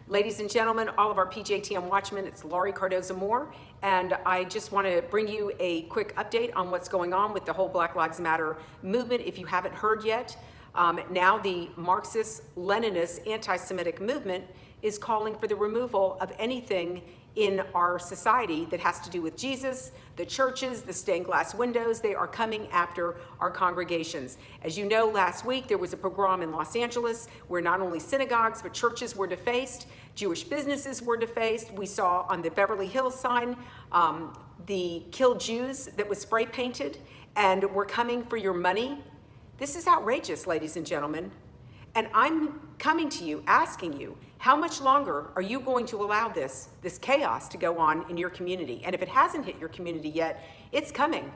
Ladies and gentlemen, all of our PJTN watchmen, it's Laurie Cardoza-Moore, and I just want to bring you a quick update on what's going on with the whole Black Lives Matter movement. If you haven't heard yet, now the Marxist-Leninist anti-Semitic movement is calling for the removal of anything in our society that has to do with Jesus, the churches, the stained glass windows. They are coming after our congregations. As you know, last week there was a pogrom in Los Angeles where not only synagogues but churches were defaced, Jewish businesses were defaced. We saw on the Beverly Hills sign the Kill Jews that was spray painted, and we're coming for your money. This is outrageous, ladies and gentlemen. And I'm coming to you, asking you, how much longer are you going to allow this chaos to go on in your community? And if it hasn't hit your community yet, it's coming.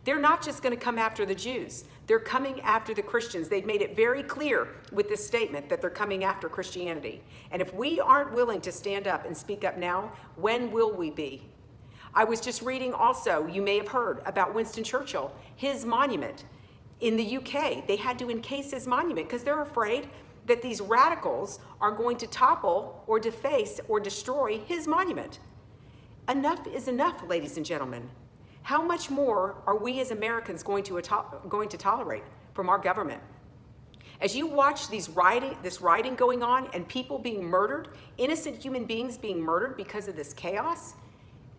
They're not just going to come after the Jews. They're coming after the Christians. They've made it very clear with this statement that they're coming after Christianity. And if we aren't willing to stand up and speak up now, when will we be? I was just reading also, you may have heard about Winston Churchill, his monument. In the UK, they had to encase his monument because they're afraid that these radicals are going to topple or deface or destroy his monument. Enough is enough, ladies and gentlemen. How much more are we as Americans going to tolerate from our government? As you watch this rioting going on and people being murdered, innocent human beings being murdered because of this chaos,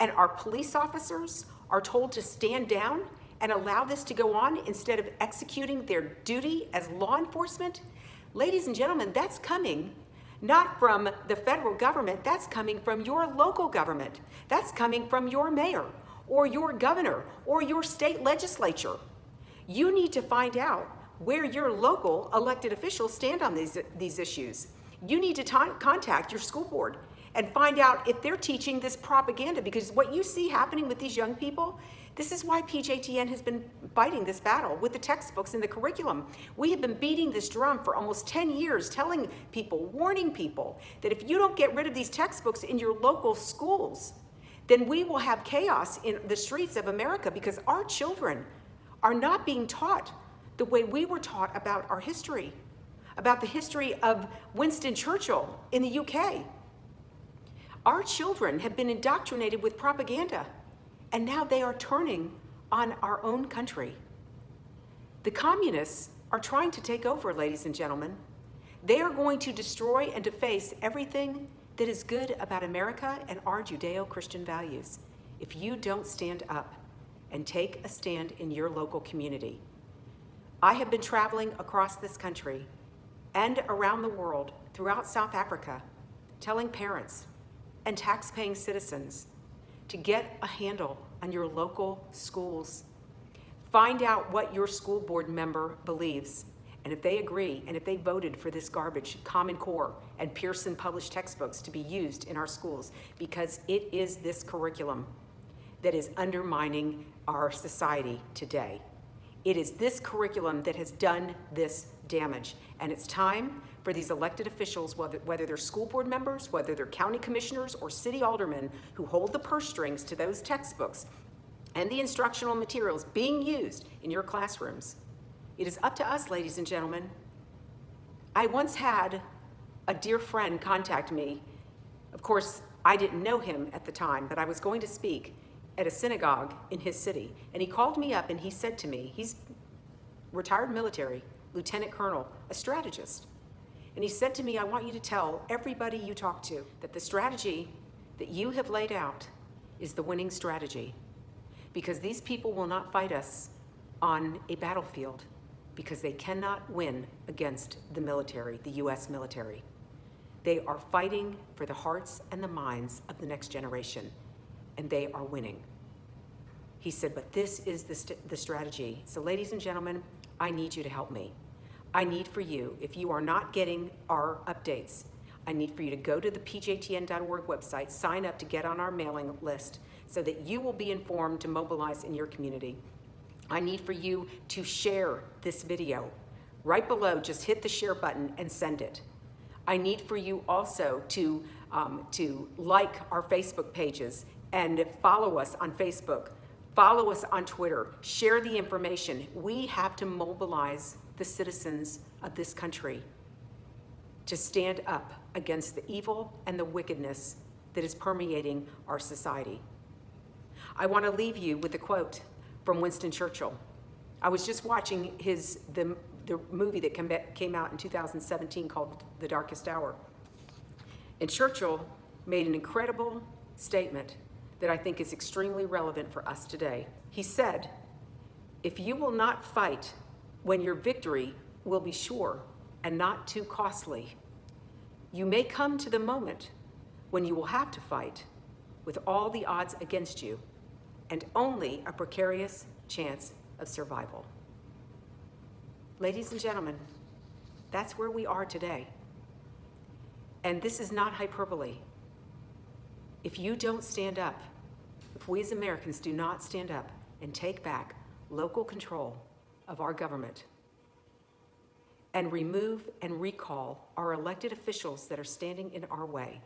and our police officers are told to stand down and allow this to go on instead of executing their duty as law enforcement, ladies and gentlemen, that's coming not from the federal government, that's coming from your local government. That's coming from your mayor or your governor or your state legislature. You need to find out where your local elected officials stand on these issues. You need to contact your school board and find out if they're teaching this propaganda, because what you see happening with these young people, this is why PJTN has been fighting this battle with the textbooks and the curriculum. We have been beating this drum for almost 10 years, telling people, warning people, that if you don't get rid of these textbooks in your local schools, then we will have chaos in the streets of America, because our children are not being taught the way we were taught about our history, about the history of Winston Churchill in the UK. Our children have been indoctrinated with propaganda, and now they are turning on our own country. The communists are trying to take over, ladies and gentlemen. They are going to destroy and deface everything that is good about America and our Judeo-Christian values if you don't stand up and take a stand in your local community. I have been traveling across this country and around the world, throughout South Africa, telling parents and tax-paying citizens to get a handle on your local schools. Find out what your school board member believes, and if they agree, and if they voted for this garbage, Common Core and Pearson published textbooks to be used in our schools, because it is this curriculum that is undermining our society today. It is this curriculum that has done this damage, and it's time for these elected officials, whether they're school board members, whether they're county commissioners or city aldermen who hold the purse strings to those textbooks and the instructional materials being used in your classrooms. It is up to us, ladies and gentlemen. I once had a dear friend contact me. Of course, I didn't know him at the time, but I was going to speak at a synagogue in his city. And he called me up and he said to me, he's retired military, lieutenant colonel, a strategist. And he said to me, I want you to tell everybody you talk to that the strategy that you have laid out is the winning strategy, because these people will not fight us on a battlefield, because they cannot win against the military, the US military. They are fighting for the hearts and the minds of the next generation, and they are winning. He said, but this is the strategy. So ladies and gentlemen, I need you to help me. I need for you, if you are not getting our updates, I need for you to go to the PJTN.org website, sign up to get on our mailing list so that you will be informed to mobilize in your community. I need for you to share this video. Right below, just hit the share button and send it. I need for you also to like our Facebook pages and follow us on Facebook, follow us on Twitter, share the information. We have to mobilize the citizens of this country to stand up against the evil and the wickedness that is permeating our society. I want to leave you with a quote from Winston Churchill. I was just watching the movie that came out in 2017 called The Darkest Hour. And Churchill made an incredible statement that I think is extremely relevant for us today. He said, "If you will not fight when your victory will be sure and not too costly, you may come to the moment when you will have to fight with all the odds against you and only a precarious chance of survival." Ladies and gentlemen, that's where we are today. And this is not hyperbole. If you don't stand up, if we as Americans do not stand up and take back local control of our government and remove and recall our elected officials that are standing in our way,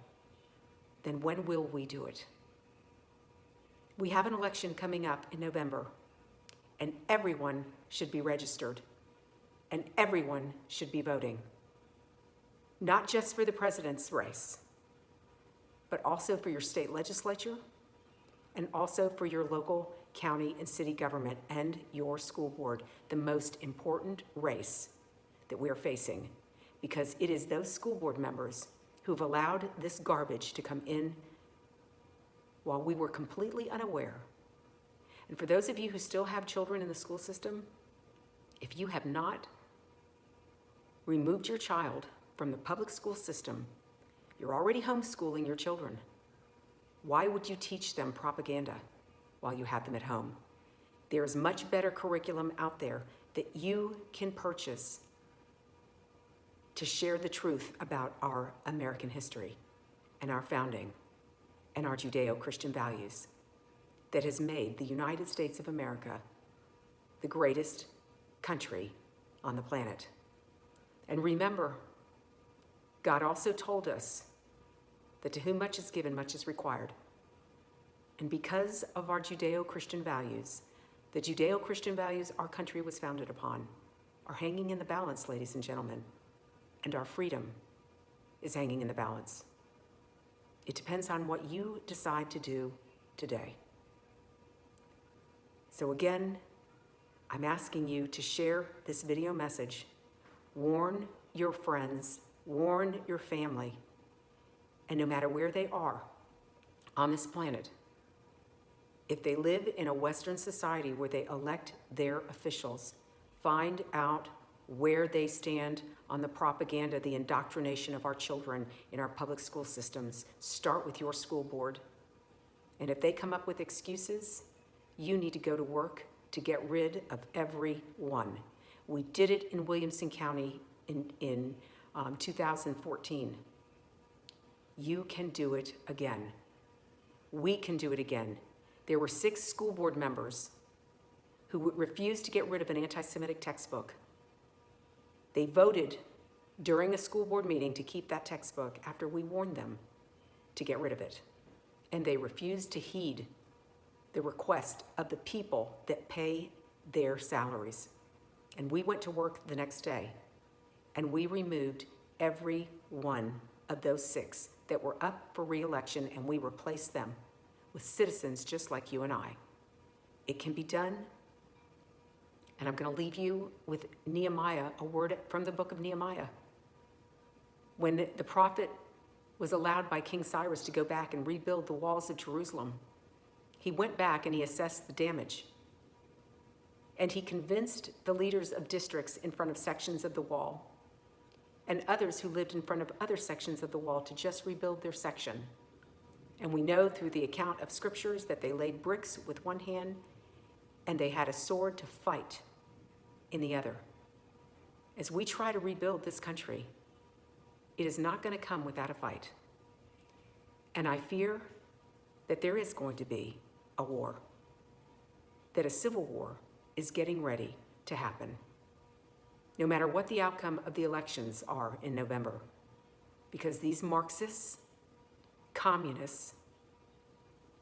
then when will we do it? We have an election coming up in November, and everyone should be registered, and everyone should be voting. Not just for the president's race, but also for your state legislature, and also for your local, county, and city government, and your school board, the most important race that we are facing, because it is those school board members who've allowed this garbage to come in while we were completely unaware. And for those of you who still have children in the school system, if you have not removed your child from the public school system, you're already homeschooling your children. Why would you teach them propaganda while you have them at home? There is much better curriculum out there that you can purchase to share the truth about our American history and our founding and our Judeo-Christian values that has made the United States of America the greatest country on the planet. And remember, God also told us that to whom much is given, much is required. And because of our Judeo-Christian values, the Judeo-Christian values our country was founded upon are hanging in the balance, ladies and gentlemen. And our freedom is hanging in the balance. It depends on what you decide to do today. So again, I'm asking you to share this video message. Warn your friends, warn your family, and no matter where they are on this planet, if they live in a Western society where they elect their officials, find out where they stand on the propaganda, the indoctrination of our children in our public school systems. Start with your school board. And if they come up with excuses, you need to go to work to get rid of everyone. We did it in Williamson County in 2014. You can do it again. We can do it again. There were 6 school board members who refused to get rid of an anti-Semitic textbook. They voted during a school board meeting to keep that textbook after we warned them to get rid of it. And they refused to heed the request of the people that pay their salaries. And we went to work the next day, and we removed every one of those 6 that were up for re-election, and we replaced them with citizens just like you and I. It can be done. And I'm going to leave you with Nehemiah, a word from the book of Nehemiah. When the prophet was allowed by King Cyrus to go back and rebuild the walls of Jerusalem, he went back and he assessed the damage. And he convinced the leaders of districts in front of sections of the wall and others who lived in front of other sections of the wall to just rebuild their section. And we know through the account of scriptures that they laid bricks with one hand and they had a sword to fight in the other. As we try to rebuild this country, it is not going to come without a fight. And I fear that there is going to be a war, that a civil war is getting ready to happen, no matter what the outcome of the elections are in November, because these Marxists, communists,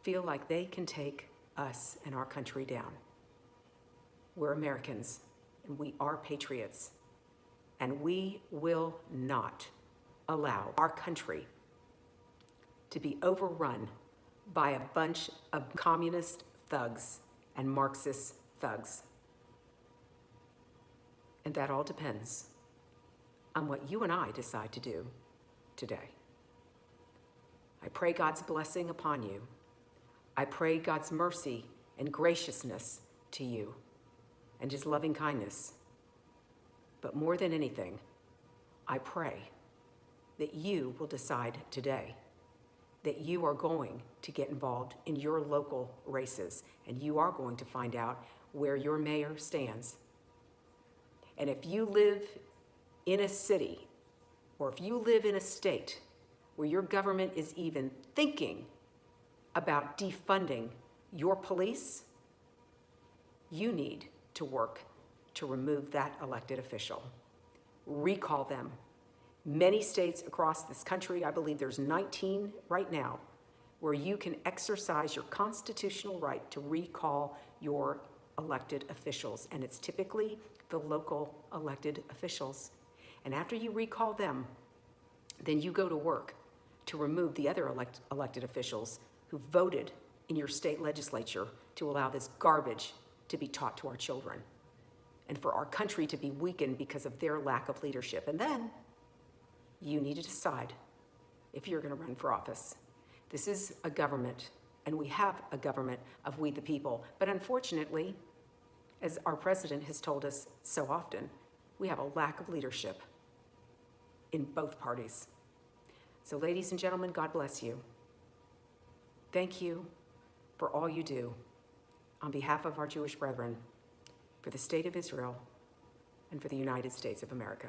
feel like they can take us and our country down. We're Americans, and we are patriots, and we will not allow our country to be overrun by a bunch of communist thugs and Marxist thugs. And that all depends on what you and I decide to do today. I pray God's blessing upon you. I pray God's mercy and graciousness to you and his loving kindness. But more than anything, I pray that you will decide today that you are going to get involved in your local races and you are going to find out where your mayor stands. And if you live in a city or if you live in a state where your government is even thinking about defunding your police, you need to work to remove that elected official. Recall them. Many states across this country, I believe there's 19 right now, where you can exercise your constitutional right to recall your elected officials. And it's typically the local elected officials. And after you recall them, then you go to work to remove the other elected officials who voted in your state legislature to allow this garbage to be taught to our children and for our country to be weakened because of their lack of leadership. And then you need to decide if you're going to run for office. This is a government, and we have a government of we the people. But unfortunately, as our president has told us so often, we have a lack of leadership in both parties. So ladies and gentlemen, God bless you. Thank you for all you do on behalf of our Jewish brethren, for the state of Israel, and for the United States of America.